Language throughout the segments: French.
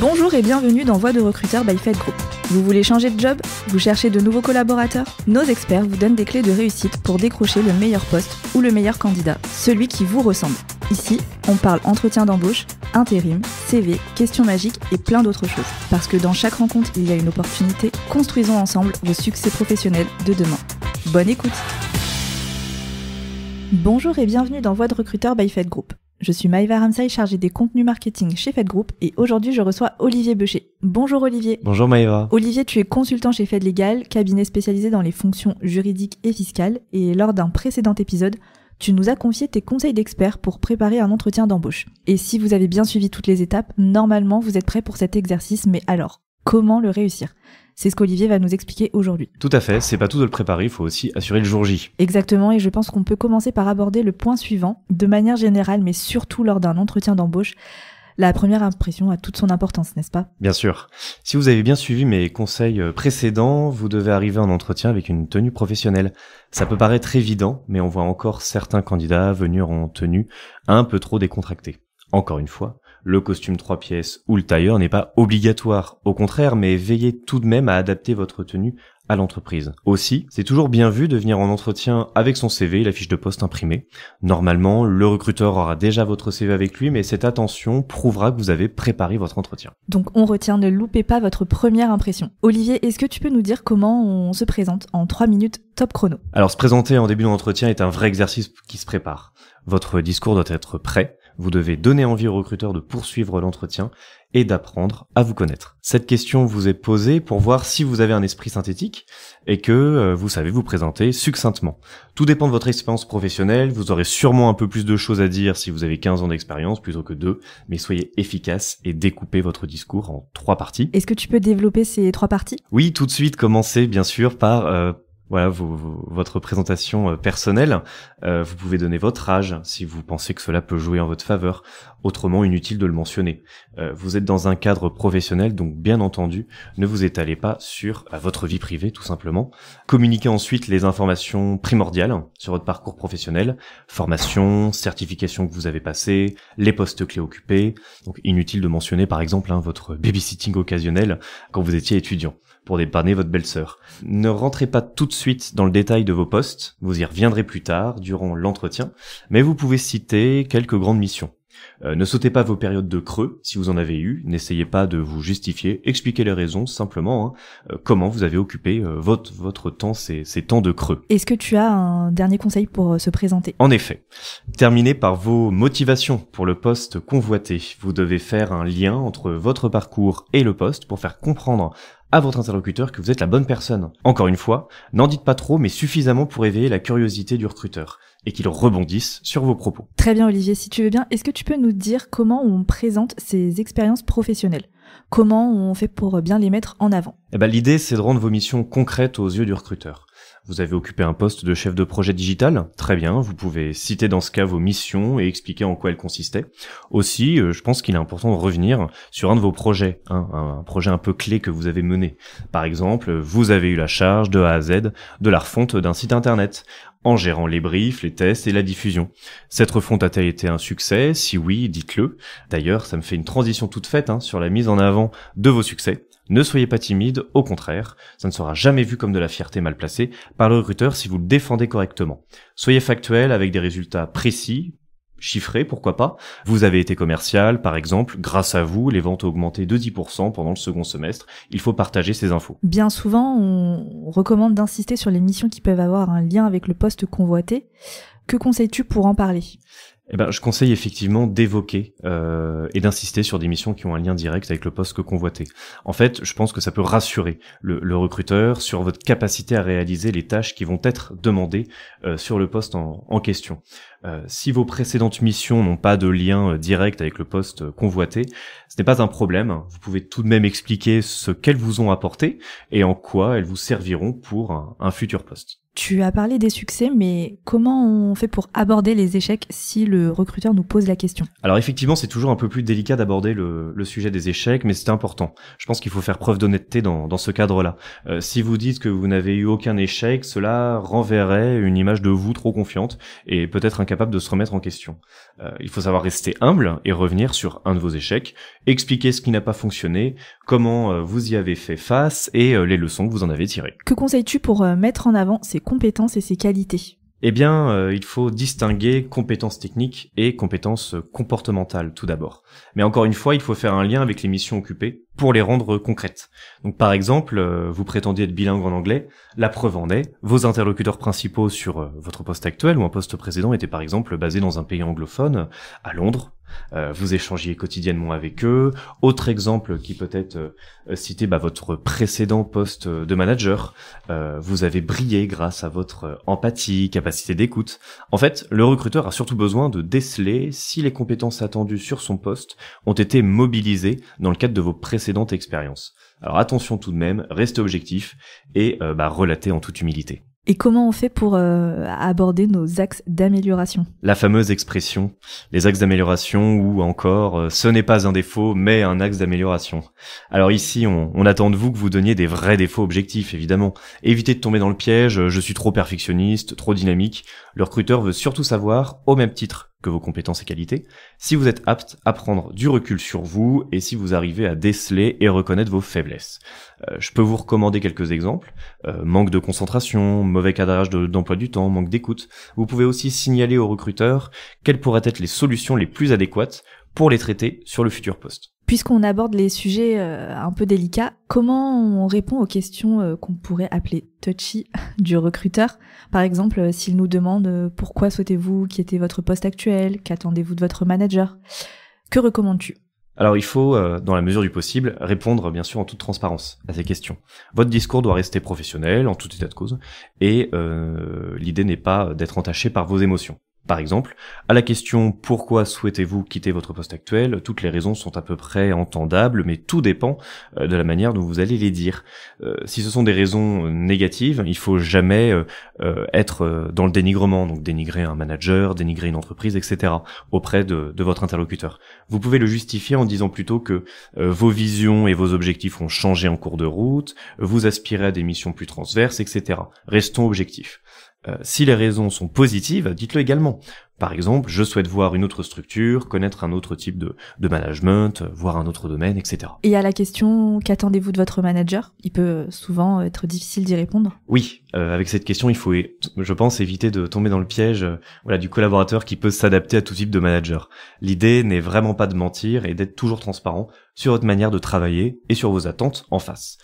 Bonjour et bienvenue dans Voix de recruteur by Fed Group. Vous voulez changer de job? Vous cherchez de nouveaux collaborateurs? Nos experts vous donnent des clés de réussite pour décrocher le meilleur poste ou le meilleur candidat, celui qui vous ressemble. Ici, on parle entretien d'embauche, intérim, CV, questions magiques et plein d'autres choses. Parce que dans chaque rencontre, il y a une opportunité. Construisons ensemble vos succès professionnels de demain. Bonne écoute! Bonjour et bienvenue dans Voix de recruteur by Fed Group. Je suis Maïva Ramsaï, chargée des contenus marketing chez Fed Group et aujourd'hui je reçois Olivier Beucher. Bonjour Olivier. Bonjour Maïva. Olivier, tu es consultant chez Fed Legal, cabinet spécialisé dans les fonctions juridiques et fiscales, et lors d'un précédent épisode, tu nous as confié tes conseils d'expert pour préparer un entretien d'embauche. Et si vous avez bien suivi toutes les étapes, normalement vous êtes prêt pour cet exercice, mais alors, comment le réussir ? C'est ce qu'Olivier va nous expliquer aujourd'hui. Tout à fait, c'est pas tout de le préparer, il faut aussi assurer le jour J. Exactement, et je pense qu'on peut commencer par aborder le point suivant, de manière générale, mais surtout lors d'un entretien d'embauche. La première impression a toute son importance, n'est-ce pas ? Bien sûr. Si vous avez bien suivi mes conseils précédents, vous devez arriver en entretien avec une tenue professionnelle. Ça peut paraître évident, mais on voit encore certains candidats venir en tenue un peu trop décontractée. Encore une fois, le costume 3 pièces ou le tailleur n'est pas obligatoire, au contraire, mais veillez tout de même à adapter votre tenue à l'entreprise. Aussi, c'est toujours bien vu de venir en entretien avec son CV et la fiche de poste imprimée. Normalement, le recruteur aura déjà votre CV avec lui, mais cette attention prouvera que vous avez préparé votre entretien. Donc on retient, ne loupez pas votre première impression. Olivier, est-ce que tu peux nous dire comment on se présente en 3 minutes top chrono ? Alors se présenter en début d'entretien est un vrai exercice qui se prépare. Votre discours doit être prêt. Vous devez donner envie au recruteur de poursuivre l'entretien et d'apprendre à vous connaître. Cette question vous est posée pour voir si vous avez un esprit synthétique et que vous savez vous présenter succinctement. Tout dépend de votre expérience professionnelle, vous aurez sûrement un peu plus de choses à dire si vous avez 15 ans d'expérience plutôt que 2, mais soyez efficace et découpez votre discours en 3 parties. Est-ce que tu peux développer ces 3 parties ? Oui, tout de suite, commencez bien sûr par... votre présentation personnelle. Vous pouvez donner votre âge si vous pensez que cela peut jouer en votre faveur. Autrement, inutile de le mentionner. Vous êtes dans un cadre professionnel, donc bien entendu, ne vous étalez pas sur votre vie privée, tout simplement. Communiquez ensuite les informations primordiales sur votre parcours professionnel, formation, certification que vous avez passée, les postes clés occupés. Donc inutile de mentionner par exemple votre babysitting occasionnel quand vous étiez étudiant, pour dépanner votre belle-sœur. Ne rentrez pas tout de suite dans le détail de vos postes, vous y reviendrez plus tard, durant l'entretien, mais vous pouvez citer quelques grandes missions. Ne sautez pas vos périodes de creux, si vous en avez eu, n'essayez pas de vous justifier, expliquez les raisons simplement, comment vous avez occupé votre temps, ces temps de creux. Est-ce que tu as un dernier conseil pour se présenter ? En effet, terminez par vos motivations pour le poste convoité. Vous devez faire un lien entre votre parcours et le poste pour faire comprendre à votre interlocuteur que vous êtes la bonne personne. Encore une fois, n'en dites pas trop, mais suffisamment pour éveiller la curiosité du recruteur et qu'il rebondisse sur vos propos. Très bien Olivier, si tu veux bien, est-ce que tu peux nous dire comment on présente ses expériences professionnelles ? Comment on fait pour bien les mettre en avant ? L'idée, c'est de rendre vos missions concrètes aux yeux du recruteur. Vous avez occupé un poste de chef de projet digital ? Très bien, vous pouvez citer dans ce cas vos missions et expliquer en quoi elles consistaient. Aussi, je pense qu'il est important de revenir sur un de vos projets, un projet un peu clé que vous avez mené. Par exemple, vous avez eu la charge de A à Z de la refonte d'un site internet, en gérant les briefs, les tests et la diffusion. Cette refonte a-t-elle été un succès ? Si oui, dites-le. D'ailleurs, ça me fait une transition toute faite sur la mise en avant de vos succès. Ne soyez pas timide, au contraire, ça ne sera jamais vu comme de la fierté mal placée par le recruteur si vous le défendez correctement. Soyez factuel avec des résultats précis, chiffrés, pourquoi pas. Vous avez été commercial, par exemple, grâce à vous, les ventes ont augmenté de 10% pendant le second semestre. Il faut partager ces infos. Bien souvent, on recommande d'insister sur les missions qui peuvent avoir un lien avec le poste convoité. Que conseilles-tu pour en parler ? Je conseille effectivement d'évoquer et d'insister sur des missions qui ont un lien direct avec le poste convoité. En fait, je pense que ça peut rassurer le recruteur sur votre capacité à réaliser les tâches qui vont être demandées sur le poste en question. Si vos précédentes missions n'ont pas de lien direct avec le poste convoité, ce n'est pas un problème. Vous pouvez tout de même expliquer ce qu'elles vous ont apporté et en quoi elles vous serviront pour un futur poste. Tu as parlé des succès, mais comment on fait pour aborder les échecs si le recruteur nous pose la question? Alors effectivement, c'est toujours un peu plus délicat d'aborder le sujet des échecs, mais c'est important. Je pense qu'il faut faire preuve d'honnêteté dans ce cadre-là. Si vous dites que vous n'avez eu aucun échec, cela renverrait une image de vous trop confiante et peut-être incapable de se remettre en question. Il faut savoir rester humble et revenir sur un de vos échecs, expliquer ce qui n'a pas fonctionné, comment vous y avez fait face et les leçons que vous en avez tirées. Que conseilles-tu pour mettre en avant ses compétences et ses qualités? Eh bien, il faut distinguer compétences techniques et compétences comportementales tout d'abord. Mais encore une fois, il faut faire un lien avec les missions occupées pour les rendre concrètes. Donc par exemple, vous prétendez être bilingue en anglais, la preuve en est, vos interlocuteurs principaux sur votre poste actuel ou un poste précédent étaient par exemple basés dans un pays anglophone, à Londres. Vous échangiez quotidiennement avec eux. Autre exemple qui peut être cité, votre précédent poste de manager. Vous avez brillé grâce à votre empathie, capacité d'écoute. En fait, le recruteur a surtout besoin de déceler si les compétences attendues sur son poste ont été mobilisées dans le cadre de vos précédentes expériences. Alors attention tout de même, restez objectif et relatez en toute humilité. Et comment on fait pour aborder nos axes d'amélioration? La fameuse expression, les axes d'amélioration ou encore ce n'est pas un défaut mais un axe d'amélioration. Alors ici, on attend de vous que vous donniez des vrais défauts objectifs, évidemment. Évitez de tomber dans le piège, je suis trop perfectionniste, trop dynamique. Le recruteur veut surtout savoir, au même titre que vos compétences et qualités, si vous êtes apte à prendre du recul sur vous et si vous arrivez à déceler et reconnaître vos faiblesses. Je peux vous recommander quelques exemples. Manque de concentration, mauvais cadrage d'emploi du temps, manque d'écoute. Vous pouvez aussi signaler au recruteur quelles pourraient être les solutions les plus adéquates pour les traiter sur le futur poste. Puisqu'on aborde les sujets un peu délicats, comment on répond aux questions qu'on pourrait appeler touchy du recruteur? Par exemple, s'il nous demande pourquoi souhaitez-vous quitter votre poste actuel, qu'attendez-vous de votre manager? Que recommandes-tu? Alors il faut, dans la mesure du possible, répondre bien sûr en toute transparence à ces questions. Votre discours doit rester professionnel, en tout état de cause, et l'idée n'est pas d'être entaché par vos émotions. Par exemple, à la question « Pourquoi souhaitez-vous quitter votre poste actuel ?», toutes les raisons sont à peu près entendables, mais tout dépend de la manière dont vous allez les dire. Si ce sont des raisons négatives, il faut jamais être dans le dénigrement, donc dénigrer un manager, dénigrer une entreprise, etc., auprès de votre interlocuteur. Vous pouvez le justifier en disant plutôt que vos visions et vos objectifs ont changé en cours de route, vous aspirez à des missions plus transverses, etc. Restons objectifs. Si les raisons sont positives, dites-le également. Par exemple, je souhaite voir une autre structure, connaître un autre type de management, voir un autre domaine, etc. Et à la question « Qu'attendez-vous de votre manager ?», il peut souvent être difficile d'y répondre. Oui, avec cette question, il faut, je pense, éviter de tomber dans le piège du collaborateur qui peut s'adapter à tout type de manager. L'idée n'est vraiment pas de mentir et d'être toujours transparent sur votre manière de travailler et sur vos attentes en face.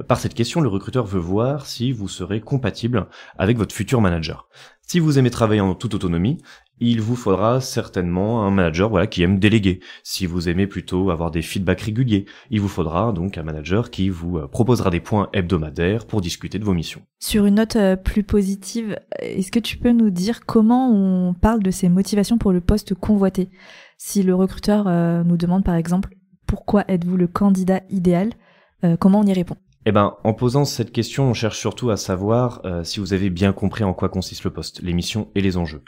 Par cette question, le recruteur veut voir si vous serez compatible avec votre futur manager. Si vous aimez travailler en toute autonomie, il vous faudra certainement un manager qui aime déléguer. Si vous aimez plutôt avoir des feedbacks réguliers, il vous faudra donc un manager qui vous proposera des points hebdomadaires pour discuter de vos missions. Sur une note plus positive, est-ce que tu peux nous dire comment on parle de ses motivations pour le poste convoité? Si le recruteur nous demande par exemple « Pourquoi êtes-vous le candidat idéal ?», comment on y répond? En posant cette question, on cherche surtout à savoir si vous avez bien compris en quoi consiste le poste, les missions et les enjeux.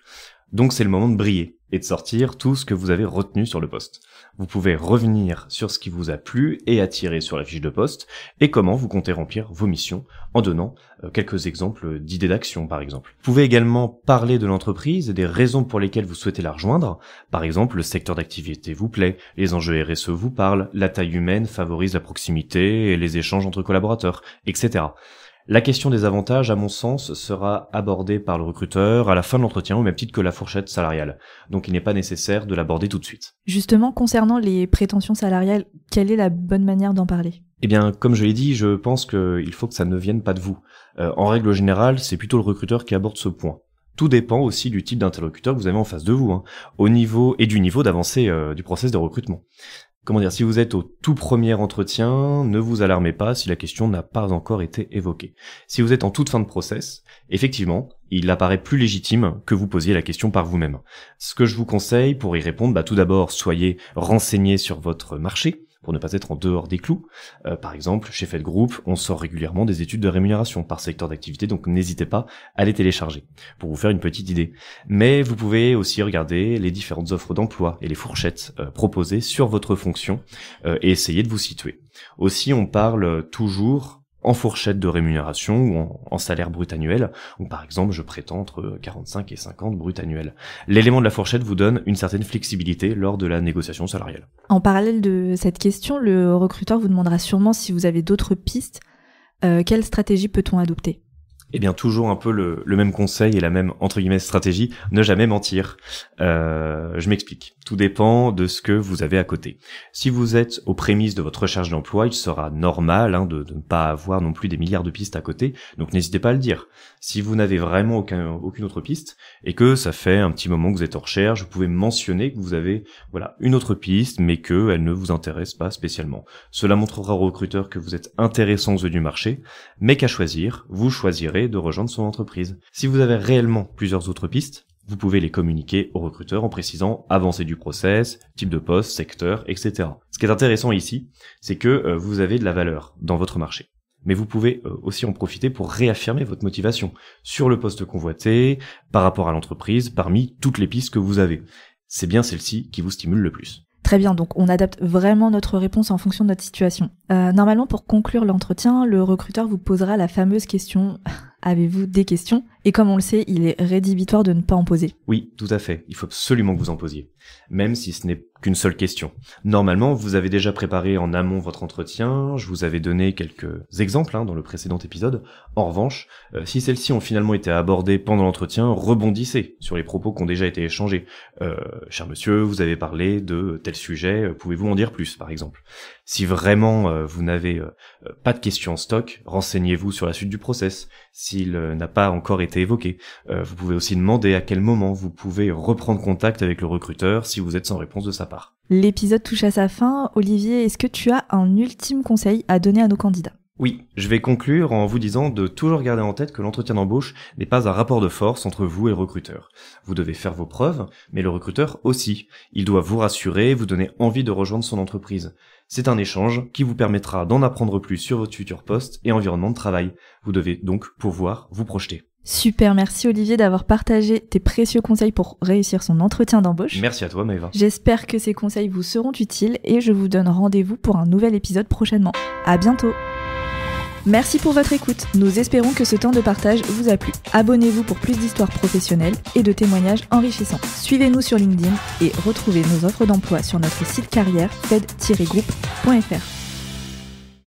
Donc c'est le moment de briller et de sortir tout ce que vous avez retenu sur le poste. Vous pouvez revenir sur ce qui vous a plu et attiré sur la fiche de poste et comment vous comptez remplir vos missions en donnant quelques exemples d'idées d'action par exemple. Vous pouvez également parler de l'entreprise et des raisons pour lesquelles vous souhaitez la rejoindre. Par exemple, le secteur d'activité vous plaît, les enjeux RSE vous parlent, la taille humaine favorise la proximité et les échanges entre collaborateurs, etc. La question des avantages, à mon sens, sera abordée par le recruteur à la fin de l'entretien au même titre que la fourchette salariale. Donc il n'est pas nécessaire de l'aborder tout de suite. Justement, concernant les prétentions salariales, quelle est la bonne manière d'en parler ? Comme je l'ai dit, je pense qu'il faut que ça ne vienne pas de vous. En règle générale, c'est plutôt le recruteur qui aborde ce point. Tout dépend aussi du type d'interlocuteur que vous avez en face de vous, au niveau et du niveau d'avancée du process de recrutement. Si vous êtes au tout premier entretien, ne vous alarmez pas si la question n'a pas encore été évoquée. Si vous êtes en toute fin de process, effectivement, il apparaît plus légitime que vous posiez la question par vous-même. Ce que je vous conseille pour y répondre, tout d'abord, soyez renseigné sur votre marché, pour ne pas être en dehors des clous. Par exemple, chez Fed Group, on sort régulièrement des études de rémunération par secteur d'activité, donc n'hésitez pas à les télécharger pour vous faire une petite idée. Mais vous pouvez aussi regarder les différentes offres d'emploi et les fourchettes proposées sur votre fonction et essayer de vous situer. Aussi, on parle toujours en fourchette de rémunération ou en salaire brut annuel, où par exemple je prétends entre 45 et 50 brut annuel. L'élément de la fourchette vous donne une certaine flexibilité lors de la négociation salariale. En parallèle de cette question, le recruteur vous demandera sûrement si vous avez d'autres pistes. Quelle stratégie peut-on adopter ? Eh bien, toujours un peu le même conseil et la même, entre guillemets, stratégie, ne jamais mentir. Je m'explique. Tout dépend de ce que vous avez à côté. Si vous êtes aux prémices de votre recherche d'emploi, il sera normal de ne pas avoir non plus des milliards de pistes à côté, donc n'hésitez pas à le dire. Si vous n'avez vraiment aucune autre piste, et que ça fait un petit moment que vous êtes en recherche, vous pouvez mentionner que vous avez une autre piste, mais qu'elle ne vous intéresse pas spécialement. Cela montrera au recruteur que vous êtes intéressant aux yeux du marché, mais qu'à choisir, vous choisirez de rejoindre son entreprise. Si vous avez réellement plusieurs autres pistes, vous pouvez les communiquer au recruteur en précisant avancée du process, type de poste, secteur, etc. Ce qui est intéressant ici, c'est que vous avez de la valeur dans votre marché. Mais vous pouvez aussi en profiter pour réaffirmer votre motivation sur le poste convoité, par rapport à l'entreprise, parmi toutes les pistes que vous avez. C'est bien celle-ci qui vous stimule le plus. Très bien, donc on adapte vraiment notre réponse en fonction de notre situation. Normalement, pour conclure l'entretien, le recruteur vous posera la fameuse question « Avez-vous des questions ?» Et comme on le sait, il est rédhibitoire de ne pas en poser. Oui, tout à fait. Il faut absolument que vous en posiez. Même si ce n'est qu'une seule question. Normalement, vous avez déjà préparé en amont votre entretien. Je vous avais donné quelques exemples dans le précédent épisode. En revanche, si celles-ci ont finalement été abordées pendant l'entretien, rebondissez sur les propos qui ont déjà été échangés. Cher monsieur, vous avez parlé de tel sujet. Pouvez-vous en dire plus, par exemple ? Si vraiment vous n'avez pas de questions en stock, renseignez-vous sur la suite du process. S'il n'a pas encore été évoqué, vous pouvez aussi demander à quel moment vous pouvez reprendre contact avec le recruteur si vous êtes sans réponse de sa part. L'épisode touche à sa fin. Olivier, est-ce que tu as un ultime conseil à donner à nos candidats ? Oui, je vais conclure en vous disant de toujours garder en tête que l'entretien d'embauche n'est pas un rapport de force entre vous et le recruteur. Vous devez faire vos preuves, mais le recruteur aussi. Il doit vous rassurer, vous donner envie de rejoindre son entreprise. C'est un échange qui vous permettra d'en apprendre plus sur votre futur poste et environnement de travail. Vous devez donc pouvoir vous projeter. Super, merci Olivier d'avoir partagé tes précieux conseils pour réussir son entretien d'embauche. Merci à toi Maëva. J'espère que ces conseils vous seront utiles et je vous donne rendez-vous pour un nouvel épisode prochainement. À bientôt. Merci pour votre écoute. Nous espérons que ce temps de partage vous a plu. Abonnez-vous pour plus d'histoires professionnelles et de témoignages enrichissants. Suivez-nous sur LinkedIn et retrouvez nos offres d'emploi sur notre site carrière fed-group.fr.